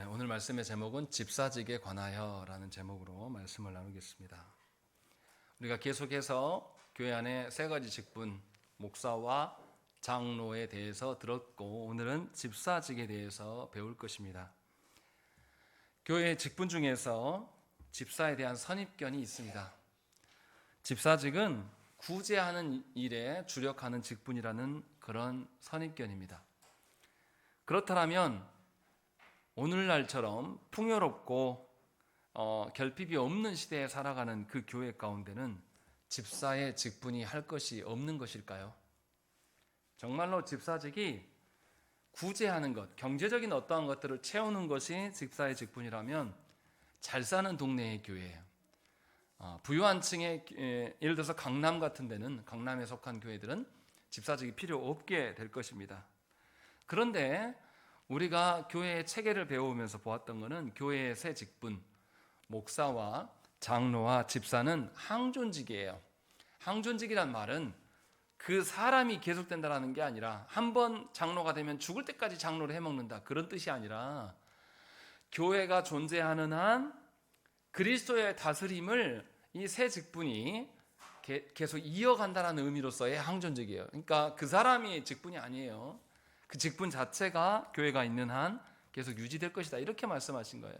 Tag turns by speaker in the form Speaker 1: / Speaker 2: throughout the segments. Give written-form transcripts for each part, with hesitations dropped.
Speaker 1: 오늘 말씀의 제목은 집사직에 관하여라는 제목으로 말씀을 나누겠습니다. 우리가 계속해서 교회 안에 세 가지 직분, 목사와 장로에 대해서 들었고 오늘은 집사직에 대해서 배울 것입니다. 교회의 직분 중에서 집사에 대한 선입견이 있습니다. 집사직은 구제하는 일에 주력하는 직분이라는 그런 선입견입니다. 그렇다면 오늘날처럼 풍요롭고 결핍이 없는 시대에 살아가는 그 교회 가운데는 집사의 직분이 할 것이 없는 것일까요? 정말로 집사직이 구제하는 것, 경제적인 어떠한 것들을 채우는 것이 집사의 직분이라면 잘 사는 동네의 교회예요. 부유한 층의, 예를 들어서 강남 같은 데는, 강남에 속한 교회들은 집사직이 필요 없게 될 것입니다. 그런데 우리가 교회의 체계를 배우면서 보았던 것은 교회의 세 직분, 목사와 장로와 집사는 항존직이에요. 항존직이란 말은 그 사람이 계속된다는 게 아니라 한 번 장로가 되면 죽을 때까지 장로를 해먹는다, 그런 뜻이 아니라 교회가 존재하는 한 그리스도의 다스림을 이 세 직분이 계속 이어간다는 의미로서의 항존직이에요. 그러니까 그 사람이 직분이 아니에요. 그 직분 자체가 교회가 있는 한 계속 유지될 것이다, 이렇게 말씀하신 거예요.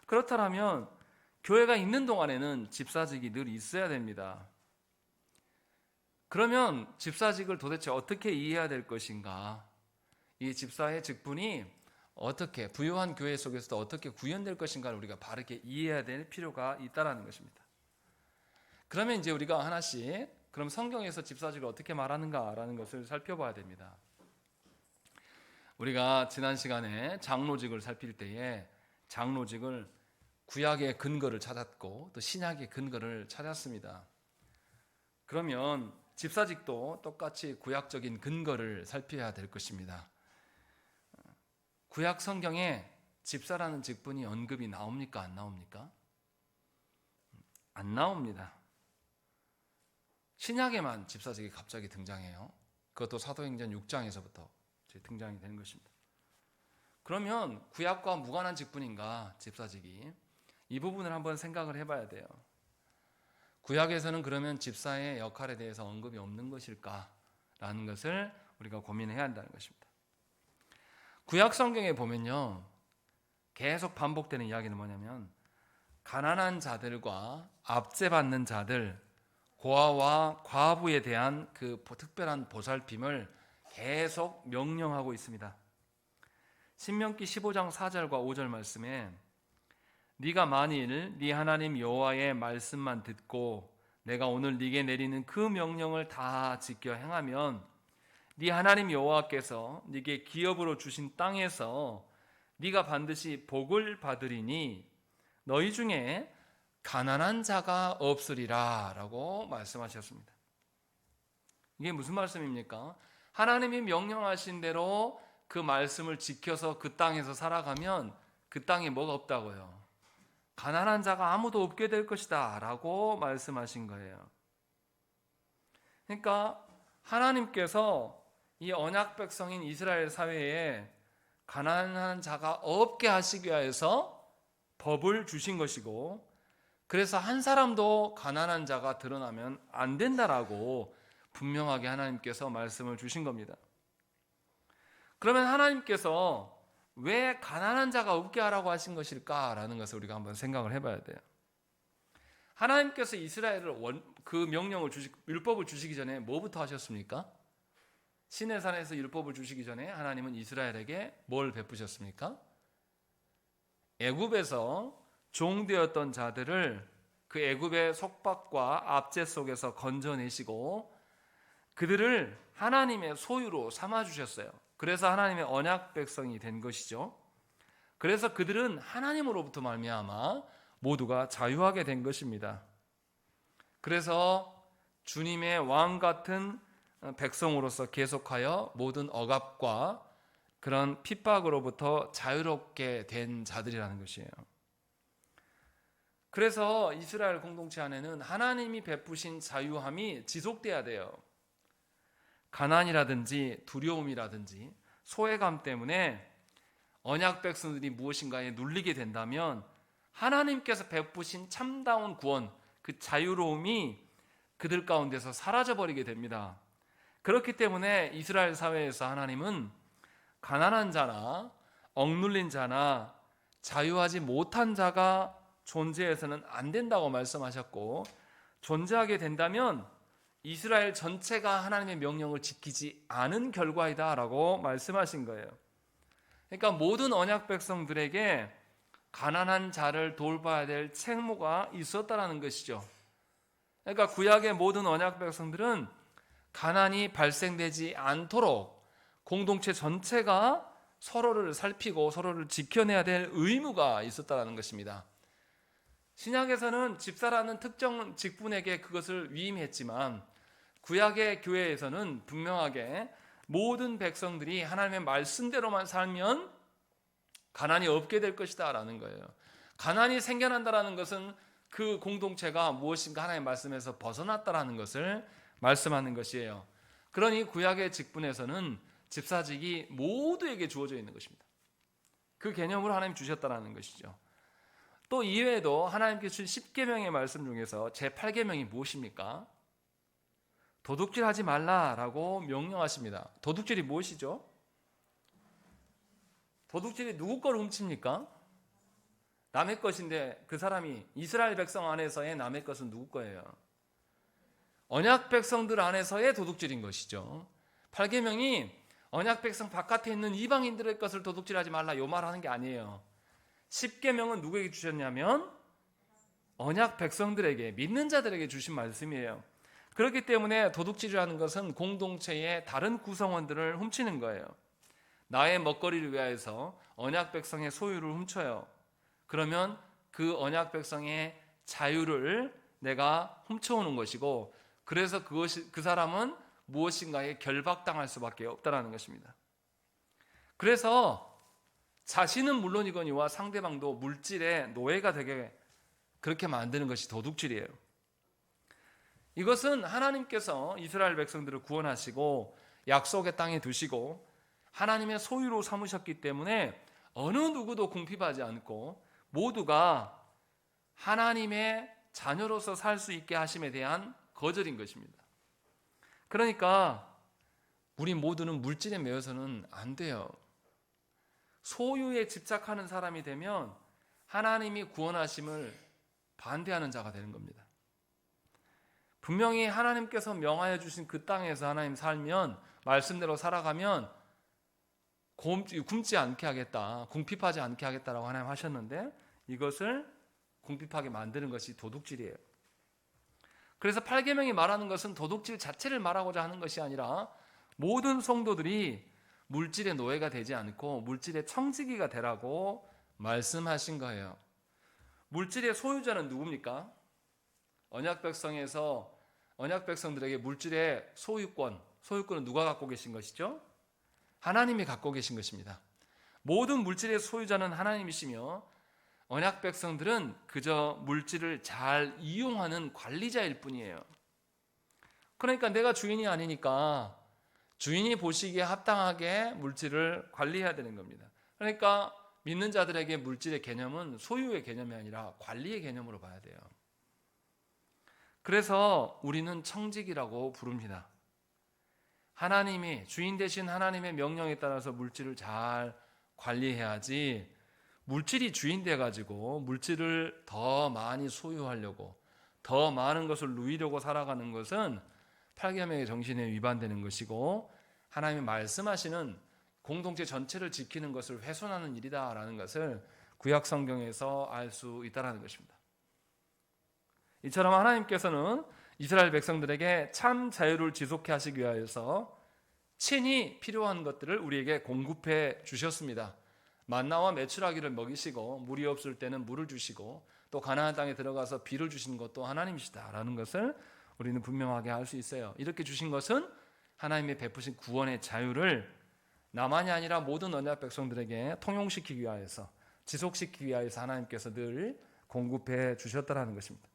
Speaker 1: 그렇다면 교회가 있는 동안에는 집사직이 늘 있어야 됩니다. 그러면 집사직을 도대체 어떻게 이해해야 될 것인가? 이 집사의 직분이 어떻게, 부유한 교회 속에서도 어떻게 구현될 것인가를 우리가 바르게 이해해야 될 필요가 있다는 것입니다. 그러면 이제 우리가 하나씩, 그럼 성경에서 집사직을 어떻게 말하는가라는 것을 살펴봐야 됩니다. 우리가 지난 시간에 장로직을 살필 때에 장로직을 구약의 근거를 찾았고 또 신약의 근거를 찾았습니다. 그러면 집사직도 똑같이 구약적인 근거를 살펴야 될 것입니다. 구약 성경에 집사라는 직분이 언급이 나옵니까? 안 나옵니까? 안 나옵니다. 신약에만 집사직이 갑자기 등장해요. 그것도 사도행전 6장에서부터 등장이 되는 것입니다. 그러면 구약과 무관한 직분인가, 집사직이? 이 부분을 한번 생각을 해봐야 돼요. 구약에서는 그러면 집사의 역할에 대해서 언급이 없는 것일까라는 것을 우리가 고민해야 한다는 것입니다. 구약 성경에 보면요, 계속 반복되는 이야기는 뭐냐면 가난한 자들과 압제받는 자들, 고아와 과부에 대한 그 특별한 보살핌을 계속 명령하고 있습니다. 신명기 15장 4절과 5절 말씀에 네가 만일 네 하나님 여호와의 말씀만 듣고 내가 오늘 네게 내리는 그 명령을 다 지켜 행하면 네 하나님 여호와께서 네게 기업으로 주신 땅에서 네가 반드시 복을 받으리니 너희 중에 가난한 자가 없으리라 라고 말씀하셨습니다. 이게 무슨 말씀입니까? 하나님이 명령하신 대로 그 말씀을 지켜서 그 땅에서 살아가면 그 땅에 뭐가 없다고요? 가난한 자가 아무도 없게 될 것이다 라고 말씀하신 거예요. 그러니까 하나님께서 이 언약 백성인 이스라엘 사회에 가난한 자가 없게 하시기 위해서 법을 주신 것이고, 그래서 한 사람도 가난한 자가 드러나면 안 된다라고 분명하게 하나님께서 말씀을 주신 겁니다. 그러면 하나님께서 왜 가난한 자가 없게 하라고 하신 것일까라는 것을 우리가 한번 생각을 해봐야 돼요. 하나님께서 이스라엘을 그 명령을 율법을 주시기 전에 뭐부터 하셨습니까? 시내산에서 율법을 주시기 전에 하나님은 이스라엘에게 뭘 베푸셨습니까? 애굽에서 종되었던 자들을 그 애굽의 속박과 압제 속에서 건져내시고 그들을 하나님의 소유로 삼아주셨어요. 그래서 하나님의 언약 백성이 된 것이죠. 그래서 그들은 하나님으로부터 말미암아 모두가 자유하게 된 것입니다. 그래서 주님의 왕 같은 백성으로서 계속하여 모든 억압과 그런 핍박으로부터 자유롭게 된 자들이라는 것이에요. 그래서 이스라엘 공동체 안에는 하나님이 베푸신 자유함이 지속돼야 돼요. 가난이라든지 두려움이라든지 소외감 때문에 언약 백성들이 무엇인가에 눌리게 된다면 하나님께서 베푸신 참다운 구원, 그 자유로움이 그들 가운데서 사라져버리게 됩니다. 그렇기 때문에 이스라엘 사회에서 하나님은 가난한 자나 억눌린 자나 자유하지 못한 자가 존재해서는 안 된다고 말씀하셨고, 존재하게 된다면 이스라엘 전체가 하나님의 명령을 지키지 않은 결과이다라고 말씀하신 거예요. 그러니까 모든 언약 백성들에게 가난한 자를 돌봐야 될 책무가 있었다라는 것이죠. 그러니까 구약의 모든 언약 백성들은 가난이 발생되지 않도록 공동체 전체가 서로를 살피고 서로를 지켜내야 될 의무가 있었다는 것입니다. 신약에서는 집사라는 특정 직분에게 그것을 위임했지만 구약의 교회에서는 분명하게 모든 백성들이 하나님의 말씀대로만 살면 가난이 없게 될 것이다 라는 거예요. 가난이 생겨난다는 것은 그 공동체가 무엇인가 하나님의 말씀에서 벗어났다라는 것을 말씀하는 것이에요. 그러니 구약의 직분에서는 집사직이 모두에게 주어져 있는 것입니다. 그 개념으로 하나님 주셨다는 것이죠. 또 이외에도 하나님께서 주신 10계명의 말씀 중에서 제8계명이 무엇입니까? 도둑질하지 말라라고 명령하십니다. 도둑질이 무엇이죠? 도둑질이 누구 걸 훔칩니까? 남의 것인데 그 사람이 이스라엘 백성 안에서의 남의 것은 누구 거예요? 언약 백성들 안에서의 도둑질인 것이죠. 8계명이 언약 백성 바깥에 있는 이방인들의 것을 도둑질하지 말라 요 말하는 게 아니에요. 10계명은 누구에게 주셨냐면 언약 백성들에게, 믿는 자들에게 주신 말씀이에요. 그렇기 때문에 도둑질이라는 것은 공동체의 다른 구성원들을 훔치는 거예요. 나의 먹거리를 위하여서 언약 백성의 소유를 훔쳐요. 그러면 그 언약 백성의 자유를 내가 훔쳐오는 것이고, 그래서 그 사람은 무엇인가에 결박당할 수밖에 없다는 것입니다. 그래서 자신은 물론이거니와 상대방도 물질의 노예가 되게 그렇게 만드는 것이 도둑질이에요. 이것은 하나님께서 이스라엘 백성들을 구원하시고 약속의 땅에 두시고 하나님의 소유로 삼으셨기 때문에 어느 누구도 궁핍하지 않고 모두가 하나님의 자녀로서 살 수 있게 하심에 대한 거절인 것입니다. 그러니까 우리 모두는 물질에 매여서는 안 돼요. 소유에 집착하는 사람이 되면 하나님이 구원하심을 반대하는 자가 되는 겁니다. 분명히 하나님께서 명하여 주신 그 땅에서 하나님 살면, 말씀대로 살아가면 굶지 않게 하겠다, 궁핍하지 않게 하겠다라고 하나님 하셨는데 이것을 궁핍하게 만드는 것이 도둑질이에요. 그래서 8계명이 말하는 것은 도둑질 자체를 말하고자 하는 것이 아니라 모든 성도들이 물질의 노예가 되지 않고 물질의 청지기가 되라고 말씀하신 거예요. 물질의 소유자는 누굽니까? 언약 백성에서 언약 백성들에게 물질의 소유권은 누가 갖고 계신 것이죠? 하나님이 갖고 계신 것입니다. 모든 물질의 소유자는 하나님이시며 언약 백성들은 그저 물질을 잘 이용하는 관리자일 뿐이에요. 그러니까 내가 주인이 아니니까 주인이 보시기에 합당하게 물질을 관리해야 되는 겁니다. 그러니까 믿는 자들에게 물질의 개념은 소유의 개념이 아니라 관리의 개념으로 봐야 돼요. 그래서 우리는 청직이라고 부릅니다. 하나님이, 주인 되신 하나님의 명령에 따라서 물질을 잘 관리해야지, 물질이 주인 돼가지고 물질을 더 많이 소유하려고 더 많은 것을 누리려고 살아가는 것은 8계명의 정신에 위반되는 것이고 하나님이 말씀하시는 공동체 전체를 지키는 것을 훼손하는 일이다라는 것을 구약 성경에서 알 수 있다는 것입니다. 이처럼 하나님께서는 이스라엘 백성들에게 참 자유를 지속해 하시기 위하여서 친히 필요한 것들을 우리에게 공급해 주셨습니다. 만나와 메추라기를 먹이시고 물이 없을 때는 물을 주시고 또 가나안 땅에 들어가서 비를 주시는 것도 하나님이시다라는 것을 우리는 분명하게 알 수 있어요. 이렇게 주신 것은 하나님의 베푸신 구원의 자유를 나만이 아니라 모든 언약 백성들에게 통용시키기 위하여서, 지속시키기 위하여서 하나님께서 늘 공급해 주셨다는 것입니다.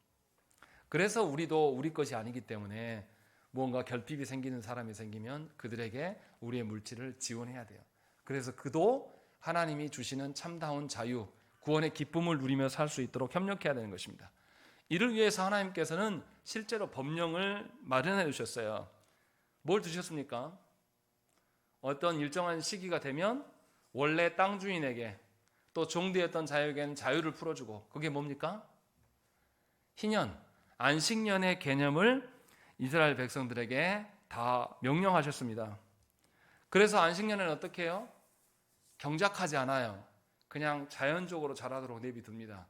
Speaker 1: 그래서 우리도 우리 것이 아니기 때문에 무언가 결핍이 생기는 사람이 생기면 그들에게 우리의 물질을 지원해야 돼요. 그래서 그도 하나님이 주시는 참다운 자유, 구원의 기쁨을 누리며 살 수 있도록 협력해야 되는 것입니다. 이를 위해서 하나님께서는 실제로 법령을 마련해 주셨어요. 뭘 두셨습니까? 어떤 일정한 시기가 되면 원래 땅 주인에게 또 종되었던 자에게는 자유를 풀어주고, 그게 뭡니까? 희년, 안식년의 개념을 이스라엘 백성들에게 다 명령하셨습니다. 그래서 안식년에는 어떻게 해요? 경작하지 않아요. 그냥 자연적으로 자라도록 내비둡니다.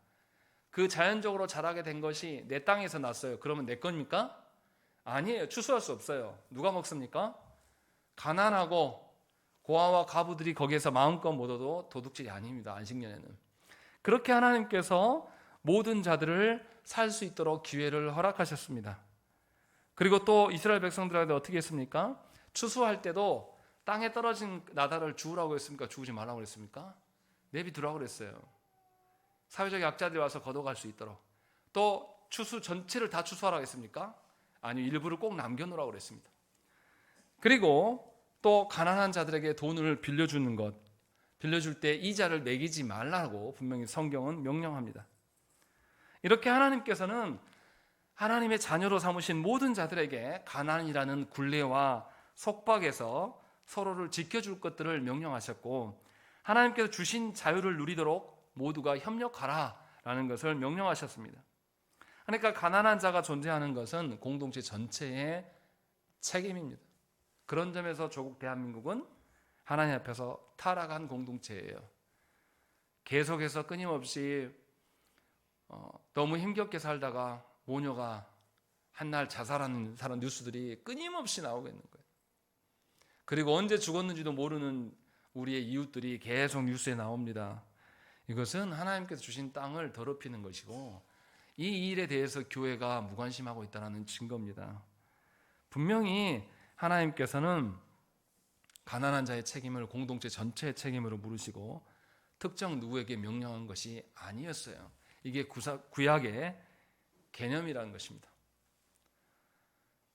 Speaker 1: 그 자연적으로 자라게 된 것이 내 땅에서 났어요. 그러면 내 겁니까? 아니에요. 추수할 수 없어요. 누가 먹습니까? 가난하고 고아와 과부들이 거기에서 마음껏 못 얻어도 도둑질이 아닙니다. 안식년에는. 그렇게 하나님께서 모든 자들을 살 수 있도록 기회를 허락하셨습니다. 그리고 또 이스라엘 백성들한테 어떻게 했습니까? 추수할 때도 땅에 떨어진 나달을 주우라고 했습니까? 주우지 말라고 했습니까? 내비두라고 그랬어요. 사회적 약자들이 와서 걷어갈 수 있도록. 또 추수 전체를 다 추수하라고 했습니까? 아니요, 일부를 꼭 남겨놓으라고 그랬습니다. 그리고 또 가난한 자들에게 돈을 빌려주는 것, 빌려줄 때 이자를 매기지 말라고 분명히 성경은 명령합니다. 이렇게 하나님께서는 하나님의 자녀로 삼으신 모든 자들에게 가난이라는 굴레와 속박에서 서로를 지켜줄 것들을 명령하셨고, 하나님께서 주신 자유를 누리도록 모두가 협력하라라는 것을 명령하셨습니다. 그러니까 가난한 자가 존재하는 것은 공동체 전체의 책임입니다. 그런 점에서 조국 대한민국은 하나님 앞에서 타락한 공동체예요. 계속해서 끊임없이 너무 힘겹게 살다가 모녀가 한날 자살하는 사람 뉴스들이 끊임없이 나오고 있는 거예요. 그리고 언제 죽었는지도 모르는 우리의 이웃들이 계속 뉴스에 나옵니다. 이것은 하나님께서 주신 땅을 더럽히는 것이고, 이 일에 대해서 교회가 무관심하고 있다는 증거입니다. 분명히 하나님께서는 가난한 자의 책임을 공동체 전체의 책임으로 물으시고 특정 누구에게 명령한 것이 아니었어요. 이게 구약의 개념이라는 것입니다.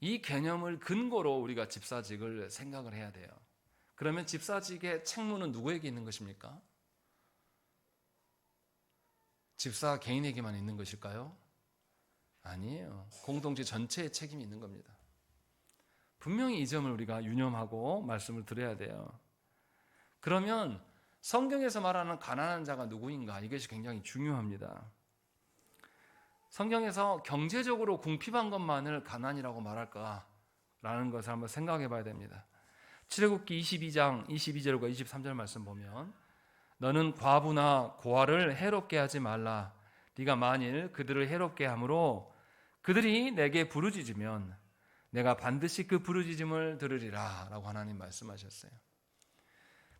Speaker 1: 이 개념을 근거로 우리가 집사직을 생각을 해야 돼요. 그러면 집사직의 책무는 누구에게 있는 것입니까? 집사 개인에게만 있는 것일까요? 아니에요. 공동체 전체의 책임이 있는 겁니다. 분명히 이 점을 우리가 유념하고 말씀을 드려야 돼요. 그러면 성경에서 말하는 가난한 자가 누구인가? 이것이 굉장히 중요합니다. 성경에서 경제적으로 궁핍한 것만을 가난이라고 말할까라는 것을 한번 생각해 봐야 됩니다. 출애굽기 22장 22절과 23절 말씀 보면, 너는 과부나 고아를 해롭게 하지 말라. 네가 만일 그들을 해롭게 함으로 그들이 내게 부르짖으면 내가 반드시 그 부르짖음을 들으리라 라고 하나님 말씀하셨어요.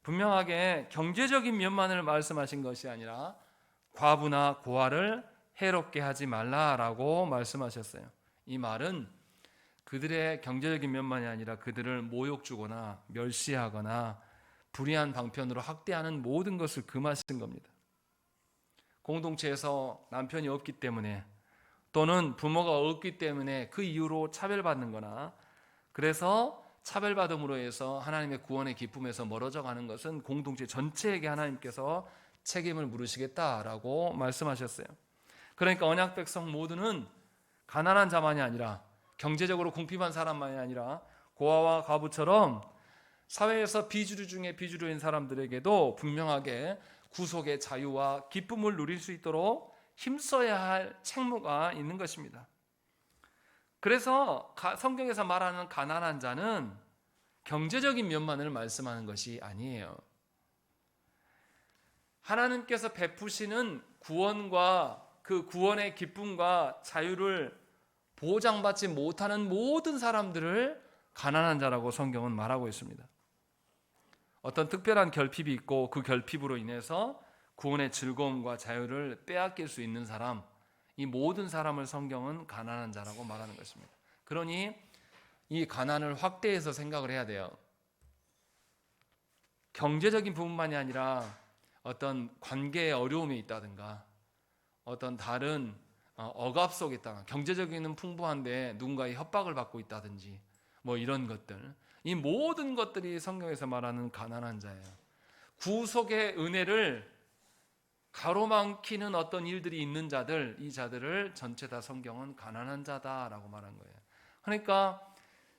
Speaker 1: 분명하게 경제적인 면만을 말씀하신 것이 아니라 과부나 고아를 해롭게 하지 말라라고 말씀하셨어요. 이 말은 그들의 경제적인 면만이 아니라 그들을 모욕 주거나 멸시하거나 불의한 방편으로 학대하는 모든 것을 금하신 겁니다. 공동체에서 남편이 없기 때문에 또는 부모가 없기 때문에 그 이유로 차별받는 거나, 그래서 차별받음으로 해서 하나님의 구원의 기쁨에서 멀어져 가는 것은 공동체 전체에게 하나님께서 책임을 물으시겠다라고 말씀하셨어요. 그러니까 언약 백성 모두는 가난한 자만이 아니라, 경제적으로 궁핍한 사람만이 아니라 고아와 과부처럼 사회에서 비주류 중에 비주류인 사람들에게도 분명하게 구속의 자유와 기쁨을 누릴 수 있도록 힘써야 할 책무가 있는 것입니다. 그래서 성경에서 말하는 가난한 자는 경제적인 면만을 말씀하는 것이 아니에요. 하나님께서 베푸시는 구원과 그 구원의 기쁨과 자유를 보장받지 못하는 모든 사람들을 가난한 자라고 성경은 말하고 있습니다. 어떤 특별한 결핍이 있고 그 결핍으로 인해서 구원의 즐거움과 자유를 빼앗길 수 있는 사람, 이 모든 사람을 성경은 가난한 자라고 말하는 것입니다. 그러니 이 가난을 확대해서 생각을 해야 돼요. 경제적인 부분만이 아니라 어떤 관계의 어려움이 있다든가, 어떤 다른 억압 속에 있다가 경제적인 풍부한데 누군가의 협박을 받고 있다든지 뭐 이런 것들, 이 모든 것들이 성경에서 말하는 가난한 자예요. 구속의 은혜를 가로막히는 어떤 일들이 있는 자들, 이 자들을 전체 다 성경은 가난한 자다라고 말한 거예요. 그러니까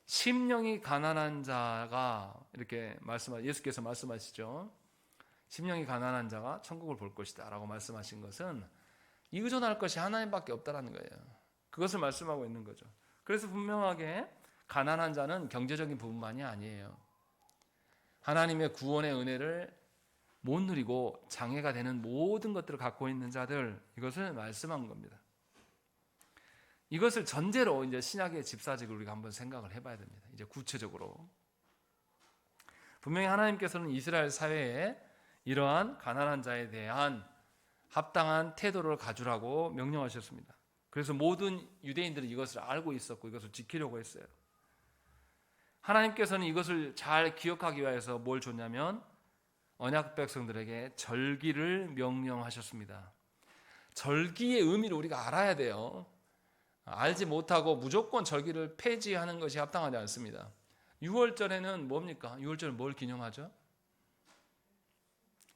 Speaker 1: 심령이 가난한 자가 이렇게 예수께서 말씀하시죠. 심령이 가난한 자가 천국을 볼 것이다 라고 말씀하신 것은 의존할 것이 하나님밖에 없다라는 거예요. 그것을 말씀하고 있는 거죠. 그래서 분명하게 가난한 자는 경제적인 부분만이 아니에요. 하나님의 구원의 은혜를 못 누리고 장애가 되는 모든 것들을 갖고 있는 자들, 이것을 말씀한 겁니다. 이것을 전제로 이제 신약의 집사직을 우리가 한번 생각을 해봐야 됩니다. 이제 구체적으로 분명히 하나님께서는 이스라엘 사회에 이러한 가난한 자에 대한 합당한 태도를 가지라고 명령하셨습니다. 그래서 모든 유대인들은 이것을 알고 있었고 이것을 지키려고 했어요. 하나님께서는 이것을 잘 기억하기 위해서 뭘 줬냐면 언약 백성들에게 절기를 명령하셨습니다. 절기의 의미를 우리가 알아야 돼요. 알지 못하고 무조건 절기를 폐지하는 것이 합당하지 않습니다. 6월절에는 뭡니까? 6월절은 뭘 기념하죠?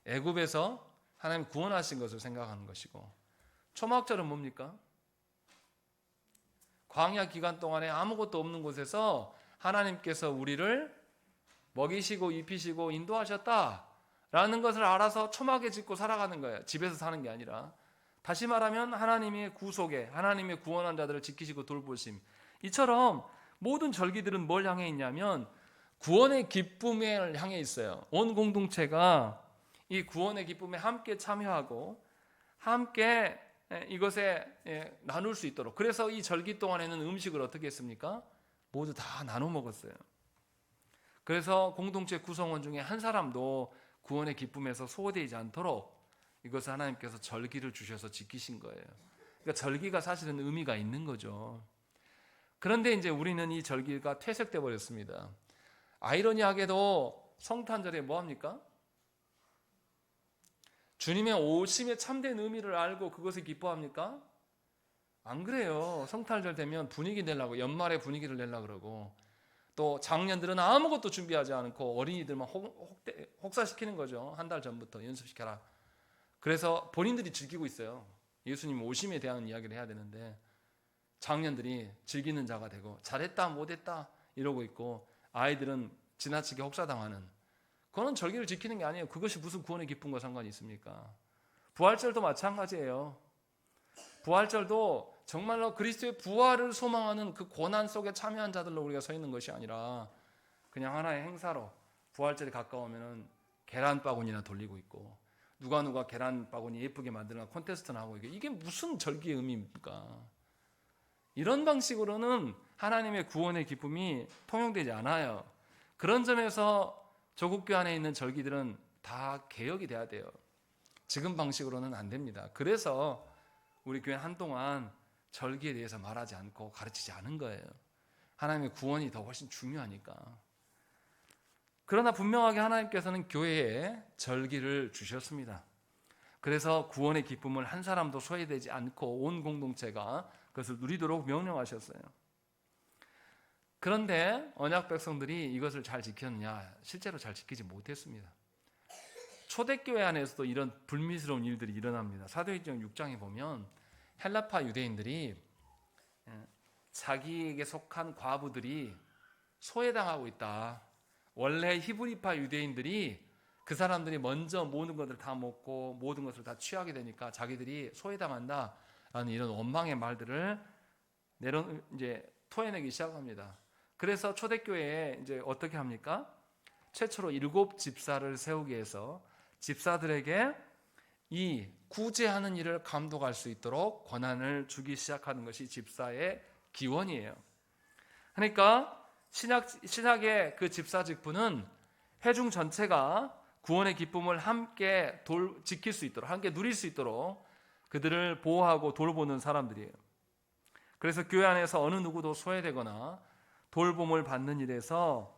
Speaker 1: 애굽에서 하나님 구원하신 것을 생각하는 것이고, 초막절은 뭡니까? 광야 기간 동안에 아무것도 없는 곳에서 하나님께서 우리를 먹이시고 입히시고 인도하셨다라는 것을 알아서 초막에 짓고 살아가는 거예요. 집에서 사는 게 아니라. 다시 말하면 하나님의 구속에, 하나님의 구원한 자들을 지키시고 돌보심, 이처럼 모든 절기들은 뭘 향해 있냐면 구원의 기쁨을 향해 있어요. 온 공동체가 이 구원의 기쁨에 함께 참여하고 함께 이것에 나눌 수 있도록, 그래서 이 절기 동안에는 음식을 어떻게 했습니까? 모두 다 나눠 먹었어요. 그래서 공동체 구성원 중에 한 사람도 구원의 기쁨에서 소외되지 않도록 이것을 하나님께서 절기를 주셔서 지키신 거예요. 그러니까 절기가 사실은 의미가 있는 거죠. 그런데 이제 우리는 이 절기가 퇴색돼 버렸습니다. 아이러니하게도 성탄절에 뭐 합니까? 주님의 오심의 참된 의미를 알고 그것을 기뻐합니까? 안 그래요. 성탄절 되면 분위기 내려고, 연말에 분위기를 내려고 그러고, 또 장년들은 아무것도 준비하지 않고 어린이들만 혹사시키는 거죠. 한 달 전부터 연습시켜라. 그래서 본인들이 즐기고 있어요. 예수님 오심에 대한 이야기를 해야 되는데 장년들이 즐기는 자가 되고 잘했다 못했다 이러고 있고, 아이들은 지나치게 혹사당하는, 그거는 절기를 지키는 게 아니에요. 그것이 무슨 구원의 기쁨과 상관이 있습니까? 부활절도 마찬가지예요. 부활절도 정말로 그리스도의 부활을 소망하는 그 고난 속에 참여한 자들로 우리가 서 있는 것이 아니라 그냥 하나의 행사로 부활절이 가까우면 계란 바구니나 돌리고 있고, 누가 계란 바구니 예쁘게 만드는 콘테스트나 하고, 이게 무슨 절기의 의미입니까? 이런 방식으로는 하나님의 구원의 기쁨이 통용되지 않아요. 그런 점에서 조국교회 안에 있는 절기들은 다 개혁이 돼야 돼요. 지금 방식으로는 안 됩니다. 그래서 우리 교회 한동안 절기에 대해서 말하지 않고 가르치지 않은 거예요. 하나님의 구원이 더 훨씬 중요하니까. 그러나 분명하게 하나님께서는 교회에 절기를 주셨습니다. 그래서 구원의 기쁨을 한 사람도 소외되지 않고 온 공동체가 그것을 누리도록 명령하셨어요. 그런데 언약 백성들이 이것을 잘 지켰느냐? 실제로 잘 지키지 못했습니다. 초대교회 안에서도 이런 불미스러운 일들이 일어납니다. 사도행전 6장에 보면 헬라파 유대인들이 자기에게 속한 과부들이 소외당하고 있다. 원래 히브리파 유대인들이 그 사람들이 먼저 모든 것을 다 먹고 모든 것을 다 취하게 되니까 자기들이 소외당한다라는 이런 원망의 말들을 이제 토해내기 시작합니다. 그래서 초대교회에 이제 어떻게 합니까? 최초로 7 집사를 세우기 위해서 집사들에게 이 구제하는 일을 감독할 수 있도록 권한을 주기 시작하는 것이 집사의 기원이에요. 그러니까 신학의 그 집사 직분은 회중 전체가 구원의 기쁨을 함께 지킬 수 있도록, 함께 누릴 수 있도록 그들을 보호하고 돌보는 사람들이에요. 그래서 교회 안에서 어느 누구도 소외되거나 돌봄을 받는 일에서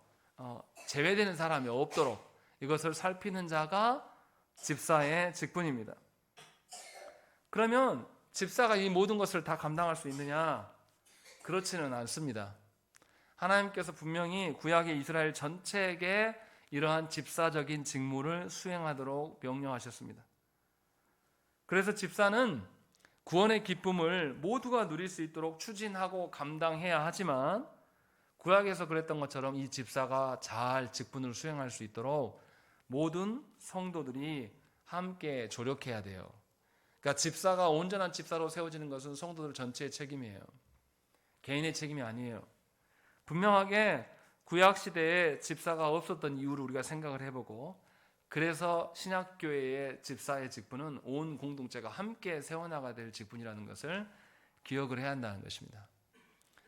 Speaker 1: 제외되는 사람이 없도록 이것을 살피는 자가 집사의 직분입니다. 그러면 집사가 이 모든 것을 다 감당할 수 있느냐? 그렇지는 않습니다. 하나님께서 분명히 구약의 이스라엘 전체에게 이러한 집사적인 직무를 수행하도록 명령하셨습니다. 그래서 집사는 구원의 기쁨을 모두가 누릴 수 있도록 추진하고 감당해야 하지만 구약에서 그랬던 것처럼 이 집사가 잘 직분을 수행할 수 있도록 모든 성도들이 함께 조력해야 돼요. 그러니까 집사가 온전한 집사로 세워지는 것은 성도들 전체의 책임이에요. 개인의 책임이 아니에요. 분명하게 구약 시대에 집사가 없었던 이유를 우리가 생각을 해보고, 그래서 신약교회의 집사의 직분은 온 공동체가 함께 세워나가야 될 직분이라는 것을 기억을 해야 한다는 것입니다.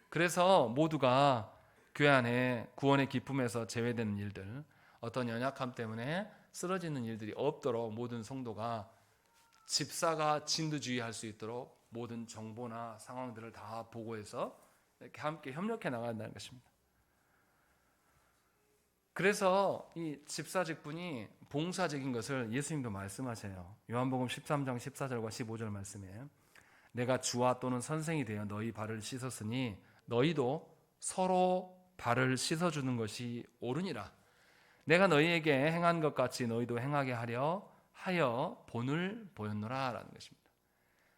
Speaker 1: 그래서 모두가 교회 안에 구원의 기쁨에서 제외되는 일들, 어떤 연약함 때문에 쓰러지는 일들이 없도록 모든 성도가 집사가 진두지휘할 수 있도록 모든 정보나 상황들을 다 보고해서 이렇게 함께 협력해 나가야 한다는 것입니다. 그래서 이 집사 직분이 봉사적인 것을 예수님도 말씀하세요. 요한복음 13장 14절과 15절 말씀에 내가 주와 또는 선생이 되어 너희 발을 씻었으니 너희도 서로 발을 씻어주는 것이 옳으니라. 내가 너희에게 행한 것 같이 너희도 행하게 하여 본을 보였노라 라는 것입니다.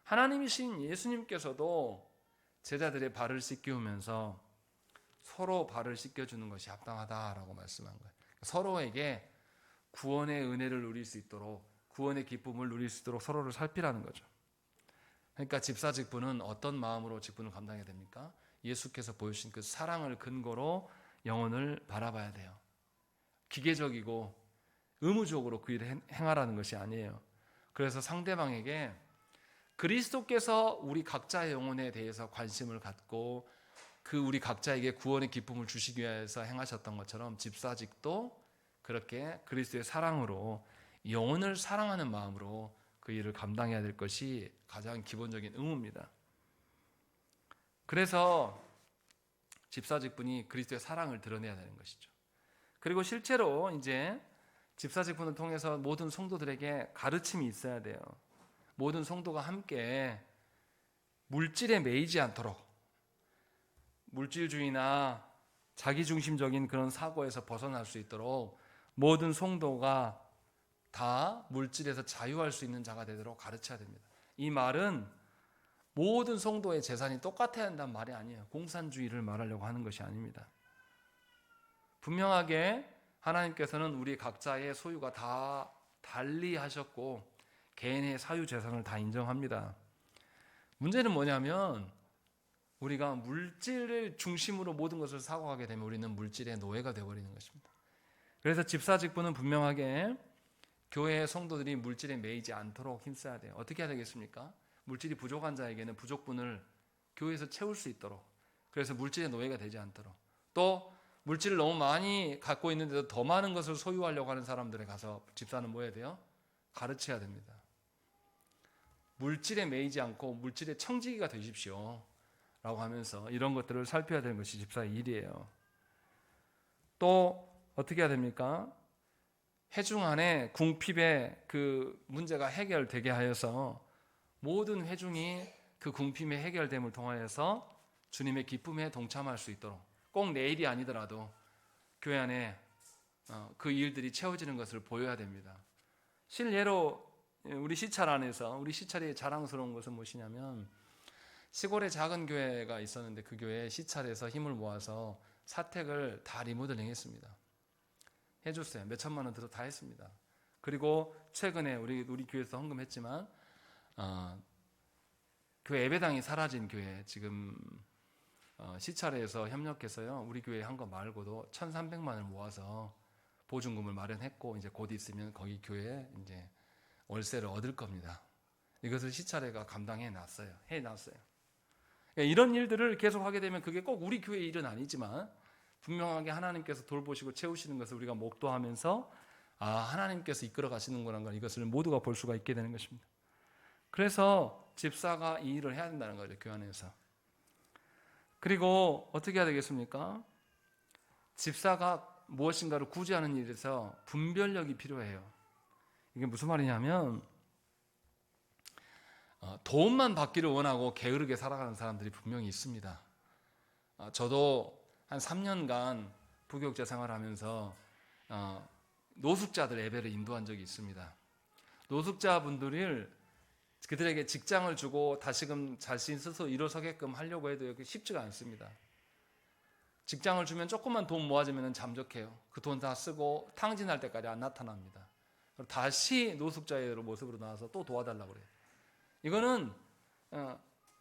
Speaker 1: 하나님이신 예수님께서도 제자들의 발을 씻기우면서 서로 발을 씻겨주는 것이 합당하다라고 말씀한 거예요. 서로에게 구원의 은혜를 누릴 수 있도록, 구원의 기쁨을 누릴 수 있도록 서로를 살피라는 거죠. 그러니까 집사 직분은 어떤 마음으로 직분을 감당해야 됩니까? 예수께서 보여주신 그 사랑을 근거로 영혼을 바라봐야 돼요. 기계적이고 의무적으로 그 일을 행하라는 것이 아니에요. 그래서 상대방에게 그리스도께서 우리 각자의 영혼에 대해서 관심을 갖고 그 우리 각자에게 구원의 기쁨을 주시기 위해서 행하셨던 것처럼 집사직도 그렇게 그리스도의 사랑으로 영혼을 사랑하는 마음으로 그 일을 감당해야 될 것이 가장 기본적인 의무입니다. 그래서 집사직분이 그리스도의 사랑을 드러내야 되는 것이죠. 그리고 실제로 이제 집사직분을 통해서 모든 성도들에게 가르침이 있어야 돼요. 모든 성도가 함께 물질에 매이지 않도록, 물질주의나 자기중심적인 그런 사고에서 벗어날 수 있도록 모든 성도가 다 물질에서 자유할 수 있는 자가 되도록 가르쳐야 됩니다. 이 말은 모든 성도의 재산이 똑같아야 한다는 말이 아니에요. 공산주의를 말하려고 하는 것이 아닙니다. 분명하게 하나님께서는 우리 각자의 소유가 다 달리 하셨고 개인의 사유 재산을 다 인정합니다. 문제는 뭐냐면 우리가 물질을 중심으로 모든 것을 사고하게 되면 우리는 물질의 노예가 되어버리는 것입니다. 그래서 집사직분은 분명하게 교회의 성도들이 물질에 매이지 않도록 힘써야 돼요. 어떻게 해야 되겠습니까? 물질이 부족한 자에게는 부족분을 교회에서 채울 수 있도록, 그래서 물질의 노예가 되지 않도록, 또 물질을 너무 많이 갖고 있는데도 더 많은 것을 소유하려고 하는 사람들에 가서 집사는 뭐 해야 돼요? 가르쳐야 됩니다. 물질에 매이지 않고 물질의 청지기가 되십시오 라고 하면서 이런 것들을 살펴야 되는 것이 집사의 일이에요. 또 어떻게 해야 됩니까? 회중 안에 궁핍의 그 문제가 해결되게 하여서 모든 회중이 그 궁핍의 해결됨을 통하여서 주님의 기쁨에 동참할 수 있도록, 꼭 내일이 아니더라도 교회 안에 그 일들이 채워지는 것을 보여야 됩니다. 실례로 우리 시찰 안에서 우리 시찰이 자랑스러운 것은 무엇이냐면, 시골에 작은 교회가 있었는데 그 교회에 시찰에서 힘을 모아서 사택을 다 리모델링 했습니다. 해줬어요. 몇 천만 원 들어 다 했습니다. 그리고 최근에 우리 교회에서 헌금했지만 교회 예배당이 사라진 교회, 지금 시찰에서 협력해서요, 우리 교회 한 거 말고도 1,300만 원을 모아서 보증금을 마련했고 이제 곧 있으면 거기 교회에 이제 월세를 얻을 겁니다. 이것을 시찰회가 감당해놨어요. 해놨어요. 그러니까 이런 일들을 계속 하게 되면 그게 꼭 우리 교회 일은 아니지만 분명하게 하나님께서 돌보시고 채우시는 것을 우리가 목도하면서 하나님께서 이끌어 가시는구나, 이것을 모두가 볼 수가 있게 되는 것입니다. 그래서 집사가 이 일을 해야 된다는 거죠, 교회 안에서. 그리고 어떻게 해야 되겠습니까? 집사가 무엇인가를 구제하는 일에서 분별력이 필요해요. 이게 무슨 말이냐면 도움만 받기를 원하고 게으르게 살아가는 사람들이 분명히 있습니다. 저도 한 3년간 부교육자 생활하면서 노숙자들 예배를 인도한 적이 있습니다. 노숙자분들을 그들에게 직장을 주고 다시금 자신 스스로 일어서게끔 하려고 해도 쉽지가 않습니다. 직장을 주면 조금만 돈 모아지면 잠적해요. 그 돈 다 쓰고 탕진할 때까지 안 나타납니다. 다시 노숙자의 모습으로 나와서 또 도와달라고 그래요. 이거는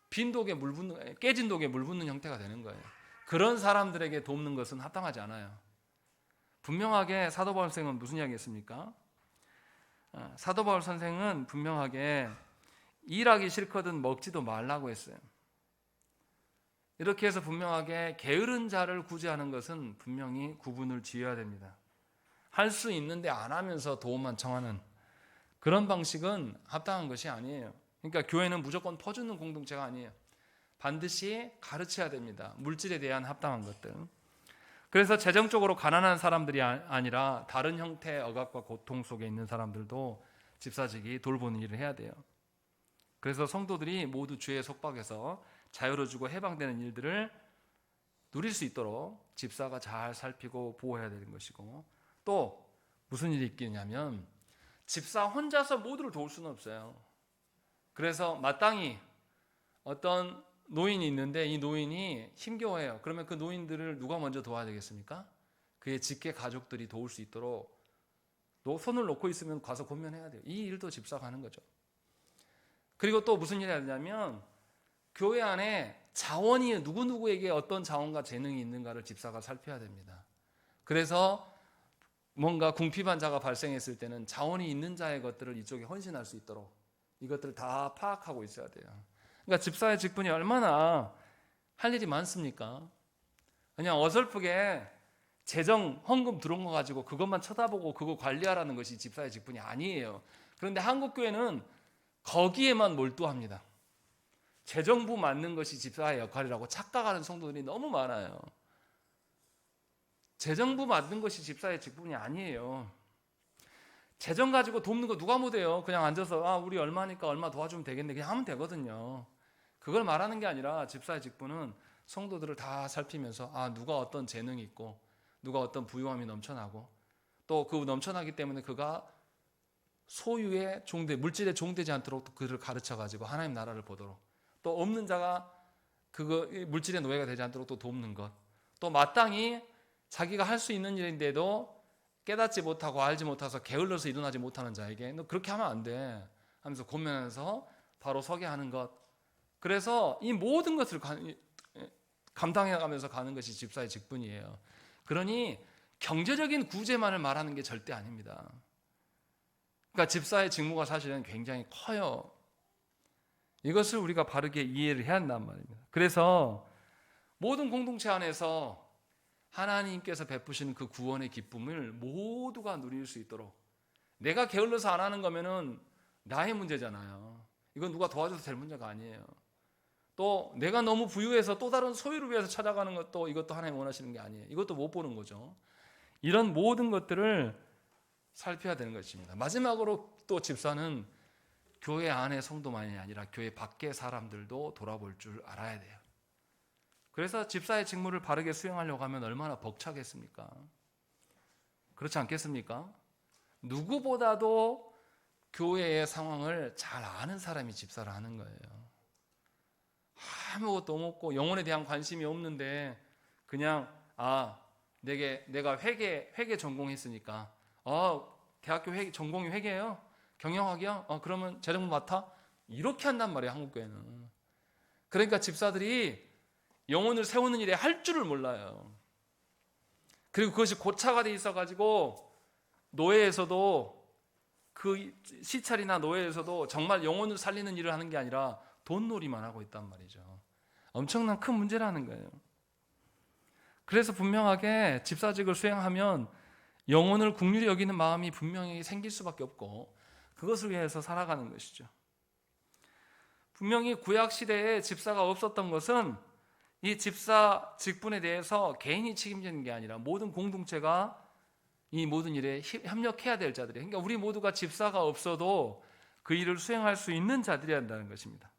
Speaker 1: 빈 독에 물 붓는, 깨진 독에 물 붓는 형태가 되는 거예요. 그런 사람들에게 돕는 것은 합당하지 않아요. 분명하게 사도 바울 선생은 무슨 이야기 했습니까? 사도 바울 선생은 분명하게 일하기 싫거든 먹지도 말라고 했어요. 이렇게 해서 분명하게 게으른 자를 구제하는 것은 분명히 구분을 지어야 됩니다. 할 수 있는데 안 하면서 도움만 청하는 그런 방식은 합당한 것이 아니에요. 그러니까 교회는 무조건 퍼주는 공동체가 아니에요. 반드시 가르쳐야 됩니다. 물질에 대한 합당한 것들. 그래서 재정적으로 가난한 사람들이 아니라 다른 형태의 억압과 고통 속에 있는 사람들도 집사직이 돌보는 일을 해야 돼요. 그래서 성도들이 모두 죄의 속박에서 자유로워지고 해방되는 일들을 누릴 수 있도록 집사가 잘 살피고 보호해야 되는 것이고, 또 무슨 일이 있겠냐면 집사 혼자서 모두를 도울 수는 없어요. 그래서 마땅히 어떤 노인이 있는데 이 노인이 힘겨워해요. 그러면 그 노인들을 누가 먼저 도와야 되겠습니까? 그의 직계 가족들이 도울 수 있도록 손을 놓고 있으면 가서 권면해야 돼요. 이 일도 집사가 하는 거죠. 그리고 또 무슨 일을 해야 되냐면 교회 안에 자원이 누구누구에게 어떤 자원과 재능이 있는가를 집사가 살펴야 됩니다. 그래서 뭔가 궁핍한 자가 발생했을 때는 자원이 있는 자의 것들을 이쪽에 헌신할 수 있도록 이것들을 다 파악하고 있어야 돼요. 그러니까 집사의 직분이 얼마나 할 일이 많습니까? 그냥 어설프게 재정 헌금 들어온 거 가지고 그것만 쳐다보고 그거 관리하라는 것이 집사의 직분이 아니에요. 그런데 한국 교회는 거기에만 몰두합니다. 재정부 맡는 것이 집사의 역할이라고 착각하는 성도들이 너무 많아요. 재정부 맡는 것이 집사의 직분이 아니에요. 재정 가지고 돕는 거 누가 못해요. 그냥 앉아서 우리 얼마니까 얼마 도와주면 되겠네 그냥 하면 되거든요. 그걸 말하는 게 아니라 집사의 직분은 성도들을 다 살피면서 누가 어떤 재능이 있고 누가 어떤 부유함이 넘쳐나고 또 그 넘쳐나기 때문에 그가 소유의 물질에 종되지 않도록 그를 가르쳐가지고 하나님 나라를 보도록, 또 없는 자가 물질의 노예가 되지 않도록 또 돕는 것, 또 마땅히 자기가 할 수 있는 일인데도 깨닫지 못하고 알지 못해서 게을러서 일어나지 못하는 자에게 너 그렇게 하면 안 돼 하면서 권면해서 바로 서게 하는 것. 그래서 이 모든 것을 감당해가면서 가는 것이 집사의 직분이에요. 그러니 경제적인 구제만을 말하는 게 절대 아닙니다. 그러니까 집사의 직무가 사실은 굉장히 커요. 이것을 우리가 바르게 이해를 해야 한단 말입니다. 그래서 모든 공동체 안에서 하나님께서 베푸시는 그 구원의 기쁨을 모두가 누릴 수 있도록, 내가 게을러서 안 하는 거면은 나의 문제잖아요. 이건 누가 도와줘서 될 문제가 아니에요. 또 내가 너무 부유해서 또 다른 소유를 위해서 찾아가는 것도 이것도 하나님 원하시는 게 아니에요. 이것도 못 보는 거죠. 이런 모든 것들을 살펴야 되는 것입니다. 마지막으로 또 집사는 교회 안의 성도만이 아니라 교회 밖의 사람들도 돌아볼 줄 알아야 돼요. 그래서 집사의 직무를 바르게 수행하려고 하면 얼마나 벅차겠습니까? 그렇지 않겠습니까? 누구보다도 교회의 상황을 잘 아는 사람이 집사를 하는 거예요. 아무것도 없고 영혼에 대한 관심이 없는데 그냥 내가 회계 전공했으니까 대학교 전공이 회계예요? 경영학이요? 그러면 재정부 맡아? 이렇게 한단 말이에요, 한국교회는. 그러니까 집사들이 영혼을 세우는 일에 할 줄을 몰라요. 그리고 그것이 고차가 돼 있어가지고 노예에서도 그 시찰이나 노예에서도 정말 영혼을 살리는 일을 하는 게 아니라 돈놀이만 하고 있단 말이죠. 엄청난 큰 문제라는 거예요. 그래서 분명하게 집사직을 수행하면 영혼을 긍휼히 여기는 마음이 분명히 생길 수밖에 없고 그것을 위해서 살아가는 것이죠. 분명히 구약시대에 집사가 없었던 것은 이 집사 직분에 대해서 개인이 책임지는 게 아니라 모든 공동체가 이 모든 일에 협력해야 될 자들이에요. 그러니까 우리 모두가 집사가 없어도 그 일을 수행할 수 있는 자들이어야 한다는 것입니다.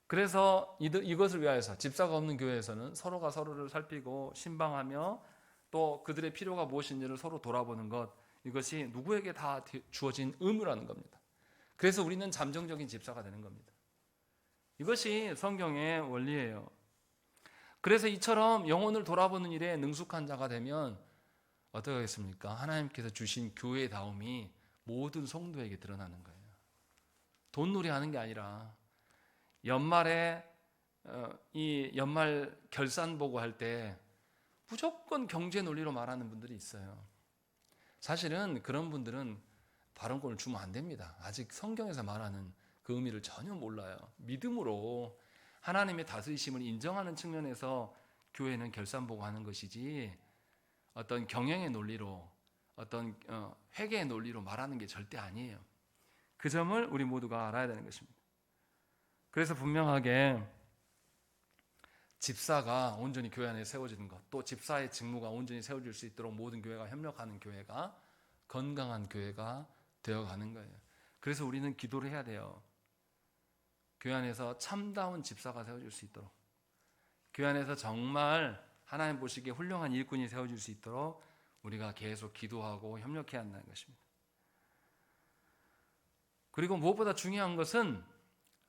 Speaker 1: 그래서 이것을 위하여서 집사가 없는 교회에서는 서로가 서로를 살피고 신방하며 또 그들의 필요가 무엇인지를 서로 돌아보는 것, 이것이 누구에게 다 주어진 의무라는 겁니다. 그래서 우리는 잠정적인 집사가 되는 겁니다. 이것이 성경의 원리예요. 그래서 이처럼 영혼을 돌아보는 일에 능숙한 자가 되면 어떻게 하겠습니까? 하나님께서 주신 교회다움이 모든 성도에게 드러나는 거예요. 돈놀이 하는 게 아니라 연말에 이 연말 결산 보고 할 때 무조건 경제 논리로 말하는 분들이 있어요. 사실은 그런 분들은 발언권을 주면 안 됩니다. 아직 성경에서 말하는 그 의미를 전혀 몰라요. 믿음으로 하나님의 다스리심을 인정하는 측면에서 교회는 결산 보고 하는 것이지 어떤 경영의 논리로 어떤 회계의 논리로 말하는 게 절대 아니에요. 그 점을 우리 모두가 알아야 되는 것입니다. 그래서 분명하게 집사가 온전히 교회 안에 세워지는 것, 또 집사의 직무가 온전히 세워질 수 있도록 모든 교회가 협력하는 교회가 건강한 교회가 되어가는 거예요. 그래서 우리는 기도를 해야 돼요. 교회 안에서 참다운 집사가 세워질 수 있도록, 교회 안에서 정말 하나님 보시기에 훌륭한 일꾼이 세워질 수 있도록 우리가 계속 기도하고 협력해야 한다는 것입니다. 그리고 무엇보다 중요한 것은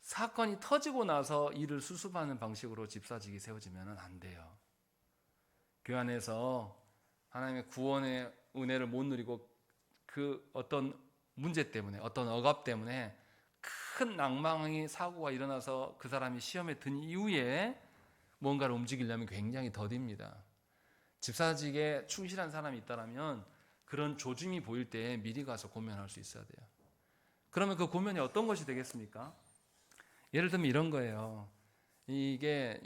Speaker 1: 사건이 터지고 나서 일을 수습하는 방식으로 집사직이 세워지면 안 돼요. 교회 안에서 하나님의 구원의 은혜를 못 누리고 그 어떤 문제 때문에, 어떤 억압 때문에 큰 낭망의 사고가 일어나서 그 사람이 시험에 든 이후에 뭔가를 움직이려면 굉장히 더딥니다. 집사직에 충실한 사람이 있다면 그런 조짐이 보일 때 미리 가서 고면할 수 있어야 돼요. 그러면 그 고면이 어떤 것이 되겠습니까? 예를 들면 이런 거예요. 이게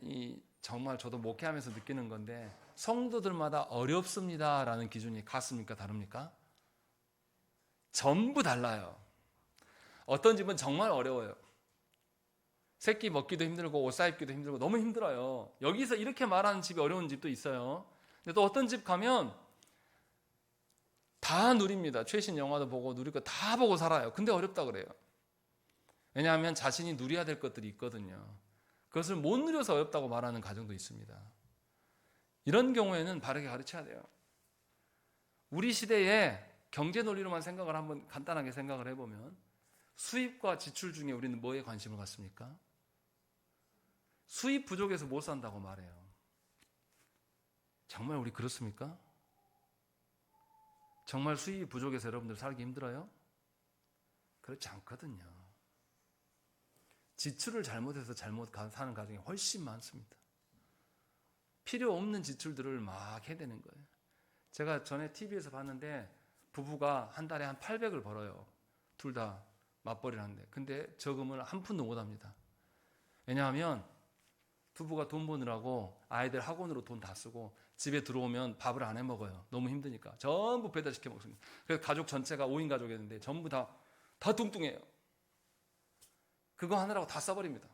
Speaker 1: 정말 저도 목회하면서 느끼는 건데, 성도들마다 어렵습니다라는 기준이 같습니까? 다릅니까? 전부 달라요. 어떤 집은 정말 어려워요. 새끼 먹기도 힘들고 옷 사입기도 힘들고 너무 힘들어요. 여기서 이렇게 말하는 집이 어려운 집도 있어요. 근데 또 어떤 집 가면 다 누립니다. 최신 영화도 보고 누릴 거 다 보고 살아요. 근데 어렵다 그래요. 왜냐하면 자신이 누려야 될 것들이 있거든요. 그것을 못 누려서 어렵다고 말하는 가정도 있습니다. 이런 경우에는 바르게 가르쳐야 돼요. 우리 시대에 경제 논리로만 생각을 한번 간단하게 생각을 해보면 수입과 지출 중에 우리는 뭐에 관심을 갖습니까? 수입 부족해서 못 산다고 말해요. 정말 우리 그렇습니까? 정말 수입이 부족해서 여러분들 살기 힘들어요? 그렇지 않거든요. 지출을 잘못해서 잘못 사는 가정이 훨씬 많습니다. 필요 없는 지출들을 막 해야 되는 거예요. 제가 전에 TV에서 봤는데 부부가 한 달에 한 800을 벌어요. 둘 다 맞벌이를 하는데. 근데 저금을 한 푼도 못 합니다. 왜냐하면 부부가 돈 버느라고 아이들 학원으로 돈 다 쓰고 집에 들어오면 밥을 안 해 먹어요. 너무 힘드니까. 전부 배달시켜 먹습니다. 그래서 가족 전체가 5인 가족이었는데 전부 다 뚱뚱해요. 그거 하느라고 다 써버립니다.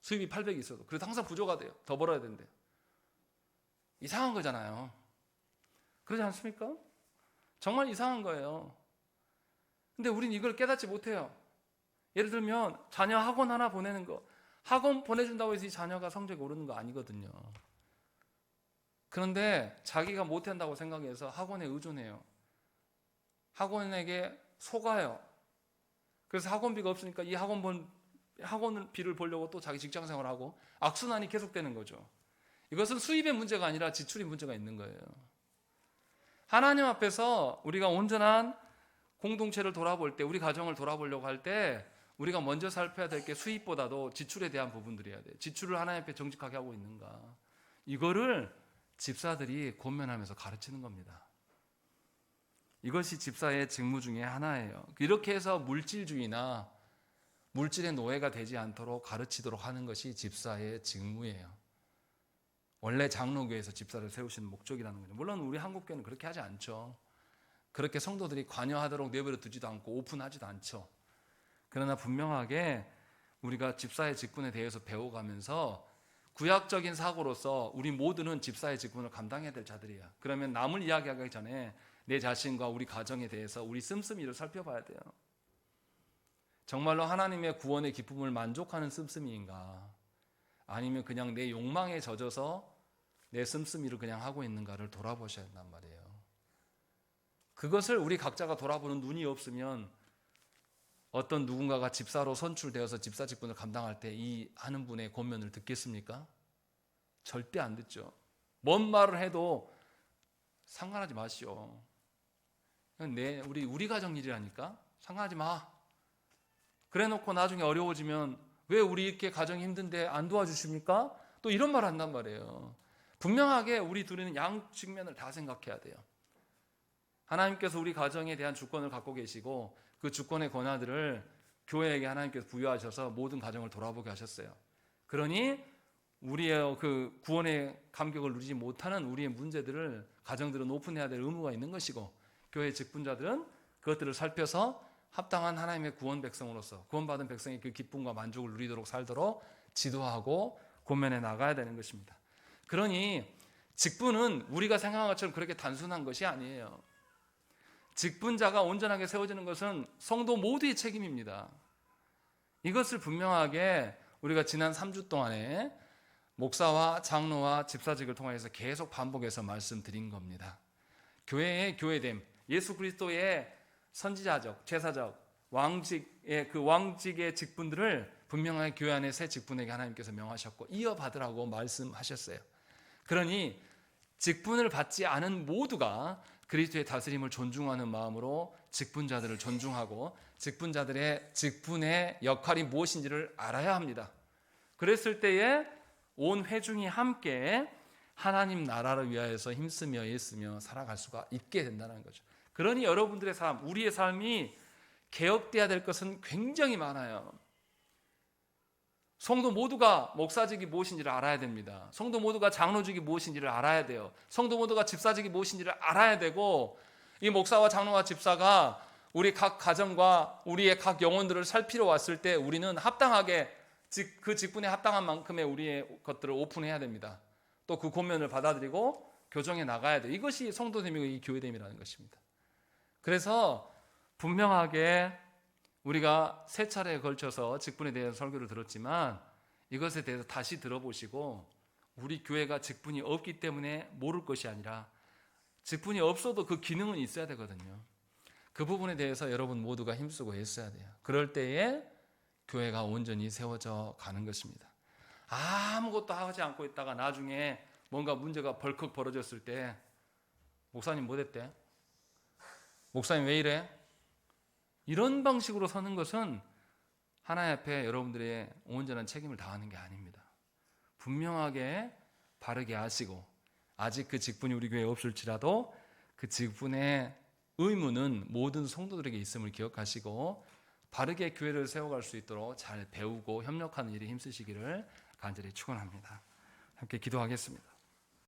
Speaker 1: 수입이 800이 있어도. 그래도 항상 부족하 돼요. 더 벌어야 되는데. 이상한 거잖아요. 그러지 않습니까? 정말 이상한 거예요. 근데 우린 이걸 깨닫지 못해요. 예를 들면 자녀 학원 하나 보내는 거, 학원 보내준다고 해서 이 자녀가 성적이 오르는 거 아니거든요. 그런데 자기가 못한다고 생각해서 학원에 의존해요. 학원에게 속아요. 그래서 학원비가 없으니까 이 학원비를 벌려고 또 자기 직장생활을 하고 악순환이 계속되는 거죠. 이것은 수입의 문제가 아니라 지출의 문제가 있는 거예요. 하나님 앞에서 우리가 온전한 공동체를 돌아볼 때, 우리 가정을 돌아보려고 할 때 우리가 먼저 살펴야 될 게 수입보다도 지출에 대한 부분들이어야 돼요. 지출을 하나님 앞에 정직하게 하고 있는가. 이거를 집사들이 권면하면서 가르치는 겁니다. 이것이 집사의 직무 중에 하나예요. 이렇게 해서 물질주의나 물질의 노예가 되지 않도록 가르치도록 하는 것이 집사의 직무예요. 원래 장로교에서 집사를 세우시는 목적이라는 거죠. 물론 우리 한국교회는 그렇게 하지 않죠. 그렇게 성도들이 관여하도록 내버려 두지도 않고 오픈하지도 않죠. 그러나 분명하게 우리가 집사의 직분에 대해서 배워가면서 구약적인 사고로서 우리 모두는 집사의 직분을 감당해야 될 자들이야. 그러면 남을 이야기하기 전에 내 자신과 우리 가정에 대해서 우리 씀씀이를 살펴봐야 돼요. 정말로 하나님의 구원의 기쁨을 만족하는 씀씀이인가, 아니면 그냥 내 욕망에 젖어서 내 씀씀이를 그냥 하고 있는가를 돌아보셔야 한단 말이에요. 그것을 우리 각자가 돌아보는 눈이 없으면 어떤 누군가가 집사로 선출되어서 집사 직분을 감당할 때 이 하는 분의 권면을 듣겠습니까? 절대 안 듣죠. 뭔 말을 해도 상관하지 마시오. 우리 가정 일이라니까 상관하지 마. 그래놓고 나중에 어려워지면 왜 우리 이렇게 가정이 힘든데 안 도와주십니까? 또 이런 말 한단 말이에요. 분명하게 우리 둘이는 양 측면을 다 생각해야 돼요. 하나님께서 우리 가정에 대한 주권을 갖고 계시고 그 주권의 권한들을 교회에게 하나님께서 부여하셔서 모든 가정을 돌아보게 하셨어요. 그러니 우리의 그 구원의 감격을 누리지 못하는 우리의 문제들을 가정들은 오픈해야 될 의무가 있는 것이고 교회 직분자들은 그것들을 살펴서 합당한 하나님의 구원 백성으로서 구원받은 백성의 그 기쁨과 만족을 누리도록 살도록 지도하고 권면해 나가야 되는 것입니다. 그러니 직분은 우리가 생각한 것처럼 그렇게 단순한 것이 아니에요. 직분자가 온전하게 세워지는 것은 성도 모두의 책임입니다. 이것을 분명하게 우리가 지난 3주 동안에 목사와 장로와 집사직을 통해서 계속 반복해서 말씀드린 겁니다. 교회의 교회됨, 예수 그리스도의 선지자적, 제사적, 왕직의 그 왕직의 직분들을 분명하게 교회 안에 새 직분에게 하나님께서 명하셨고 이어받으라고 말씀하셨어요. 그러니 직분을 받지 않은 모두가 그리스도의 다스림을 존중하는 마음으로 직분자들을 존중하고 직분자들의 직분의 역할이 무엇인지를 알아야 합니다. 그랬을 때에 온 회중이 함께 하나님 나라를 위하여서 힘쓰며 애쓰며 살아갈 수가 있게 된다는 거죠. 그러니 여러분들의 삶, 우리의 삶이 개혁돼야 될 것은 굉장히 많아요. 성도 모두가 목사직이 무엇인지를 알아야 됩니다. 성도 모두가 장로직이 무엇인지를 알아야 돼요. 성도 모두가 집사직이 무엇인지를 알아야 되고 이 목사와 장로와 집사가 우리 각 가정과 우리의 각 영혼들을 살피러 왔을 때 우리는 합당하게 그 직분에 합당한 만큼의 우리의 것들을 오픈해야 됩니다. 또 그 권면을 받아들이고 교정해 나가야 돼요. 이것이 성도됨이고 이 교회됨이라는 것입니다. 그래서 분명하게 우리가 세 차례에 걸쳐서 직분에 대한 설교를 들었지만 이것에 대해서 다시 들어보시고 우리 교회가 직분이 없기 때문에 모를 것이 아니라 직분이 없어도 그 기능은 있어야 되거든요. 그 부분에 대해서 여러분 모두가 힘쓰고 애써야 돼요. 그럴 때에 교회가 온전히 세워져 가는 것입니다. 아무것도 하지 않고 있다가 나중에 뭔가 문제가 벌컥 벌어졌을 때 목사님 뭐 됐대? 목사님 왜 이래? 이런 방식으로 서는 것은 하나님 앞에 여러분들의 온전한 책임을 다하는 게 아닙니다. 분명하게 바르게 하시고 아직 그 직분이 우리 교회에 없을지라도 그 직분의 의무는 모든 성도들에게 있음을 기억하시고 바르게 교회를 세워갈 수 있도록 잘 배우고 협력하는 일에 힘쓰시기를 간절히 축원합니다. 함께 기도하겠습니다.